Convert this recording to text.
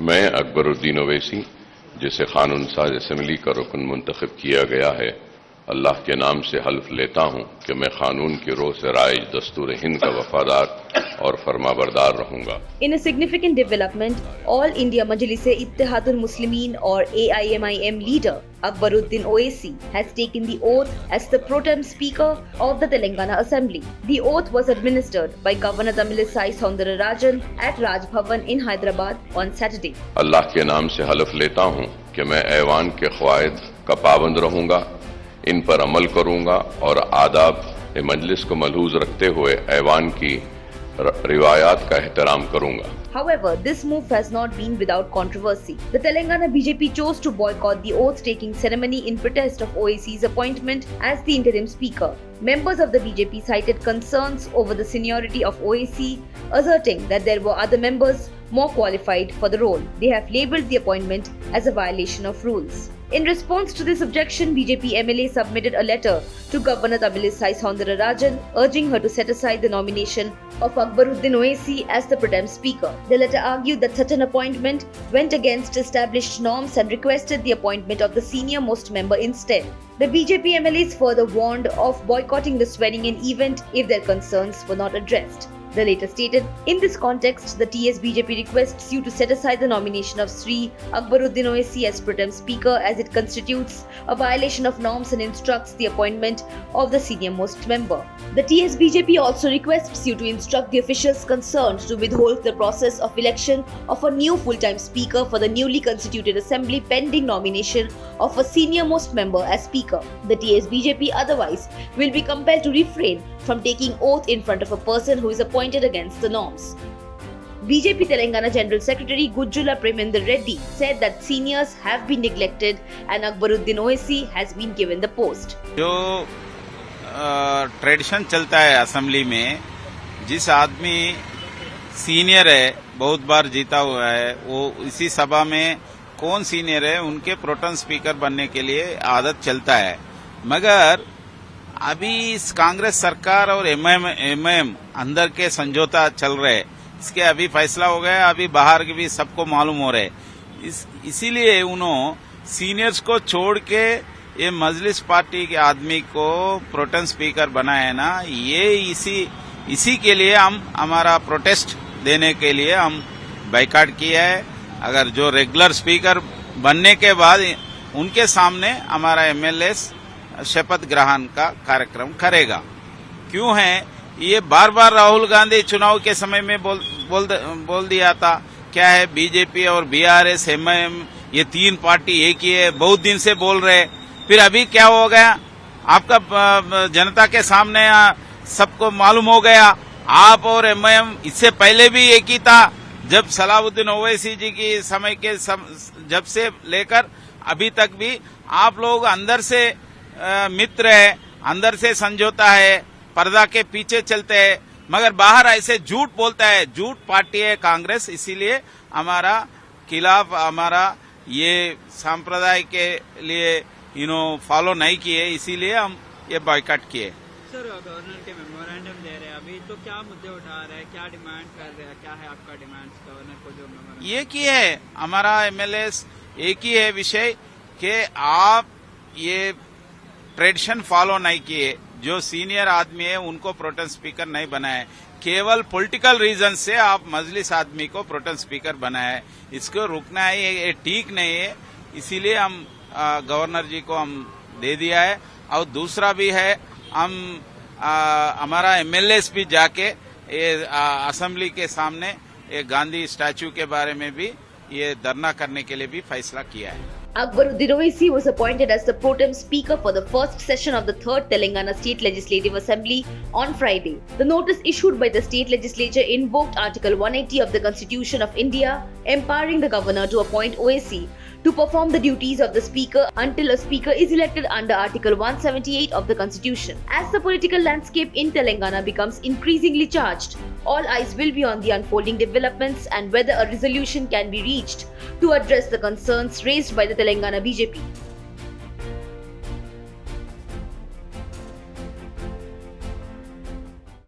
मैं अकबरुद्दीन ओवैसी, जिसे कानून साज असेंबली का रुकन मुंतखब किया गया है, अल्लाह के नाम से हल्फ लेता हूं कि मैं कानून की रोह से राइज दस्तूर हिंद का वफादार और फरमाबरदार रहूंगा। In a significant development, All India Majlis-e-Ittehadul Muslimin or AIMIM leader Akbaruddin Owaisi has taken the oath as the pro tem speaker of the Telangana Assembly. The oath was administered by Governor Tamilisai Soundararajan at Raj Bhavan in Hyderabad on Saturday. अल्लाह के नाम से हल्फ लेता हूं कि मैं ऐवान के क़वाइद का पाबंद रहूंगा, इन पर अमल करूंगा और आदाब मजलिस को मलहूज रखते हुए ऐवान की रिवायात का एहतराम करूंगा। However, this move has not been without controversy. The Telangana BJP chose to boycott the oath-taking ceremony in protest of OAC's appointment as the interim speaker. Members of the BJP cited concerns over the seniority of OAC, asserting that there were other members more qualified for the role. They have labelled the appointment as a violation of rules. In response to this objection, BJP MLA submitted a letter to Governor Tamilisai Soundararajan urging her to set aside the nomination of Akbaruddin Owaisi as the pro tem speaker. The letter argued that such an appointment went against established norms and requested the appointment of the senior most member instead. The BJP MLAs further warned of boycotting the swearing-in event if their concerns were not addressed. The letter stated, in this context, the TS BJP requests you to set aside the nomination of Sri Akbaruddin Owaisi as pro tem speaker as it constitutes a violation of norms and instructs the appointment of the senior most member. The TS BJP also requests you to instruct the officials concerned to withhold the process of election of a new full-time speaker for the newly constituted assembly pending nomination of a senior most member as speaker. The TS BJP otherwise will be compelled to refrain from taking oath in front of a person who is appointed against the norms. BJP Telangana General Secretary Gujjula Premendra Reddy said that seniors have been neglected and Akbaruddin Owaisi has been given the post. जो tradition चलता है assembly में, जिस आदमी senior है, बहुत बार जीता हुआ है, वो इसी सभा में कौन सीनियर है उनके प्रो टेम स्पीकर बनने के लिए आदत चलता है। मगर अभी इस कांग्रेस सरकार और एमआईएम अंदर के समझौता चल रहे, इसके अभी फैसला हो गया, अभी बाहर के भी सबको मालूम हो रहे। इसीलिए उन्होंने सीनियर्स को छोड़ के ये मजलिस पार्टी के आदमी को प्रो टेम स्पीकर बनाया ना, ये इसी के लिए हम हमारा प्रोटेस्ट देने के लिए हम बाइकाट किया है। अगर जो रेगुलर स्पीकर बनने के बाद उनके सामने हमारा एमएलए शपथ ग्रहण का कार्यक्रम करेगा। क्यों है ये बार बार राहुल गांधी चुनाव के समय में बोल दिया था, क्या है बीजेपी और बीआरएस एमआईएम ये तीन पार्टी एक ही है, बहुत दिन से बोल रहे, फिर अभी क्या हो गया? आपका जनता के सामने सबको मालूम हो गया। आप और एमआईएम इससे पहले भी एक ही था, जब सलाउद्दीन ओवैसी जी की समय के जब से लेकर अभी तक भी आप लोग अंदर से मित्र है, अंदर से समझौता है, पर्दा के पीछे चलते हैं, मगर बाहर ऐसे झूठ बोलता है। झूठ पार्टी है कांग्रेस, इसीलिए हमारा खिलाफ हमारा ये संप्रदाय के लिए फॉलो नहीं किए, इसीलिए हम ये बॉयकॉट किए। सर, गवर्नर के मेमोरेंडम दे रहे हैं अभी, तो क्या मुद्दे उठा रहे हैं, क्या डिमांड कर रहे हैं, क्या है आपका डिमांड गवर्नर को? जो मेमोरेंडम एक ही है हमारा एमएलए, एक ही है विषय कि आप ये ट्रेडिशन फॉलो नहीं किए, जो सीनियर आदमी है उनको प्रो टेम स्पीकर नहीं बनाए, केवल पॉलिटिकल रीजन से आप मजलिस आदमी को प्रो टेम स्पीकर बनाए, इसको रुकना है, ये ठीक नहीं है। इसीलिए हम गवर्नर जी को हम दे दिया है। और दूसरा भी है, हम हमारा एमएलए भी जाके ये असेंबली के सामने ये गांधी स्टैच्यू के बारे में भी ये धरना करने के लिए भी फैसला किया है। Akbaruddin Owaisi was appointed as the pro tem speaker for the first session of the 3rd Telangana State Legislative Assembly on Friday. The notice issued by the state legislature invoked Article 180 of the Constitution of India, empowering the governor to appoint Owaisi to perform the duties of the speaker until a speaker is elected under Article 178 of the Constitution. As the political landscape in Telangana becomes increasingly charged, all eyes will be on the unfolding developments and whether a resolution can be reached to address the concerns raised by the Telangana BJP.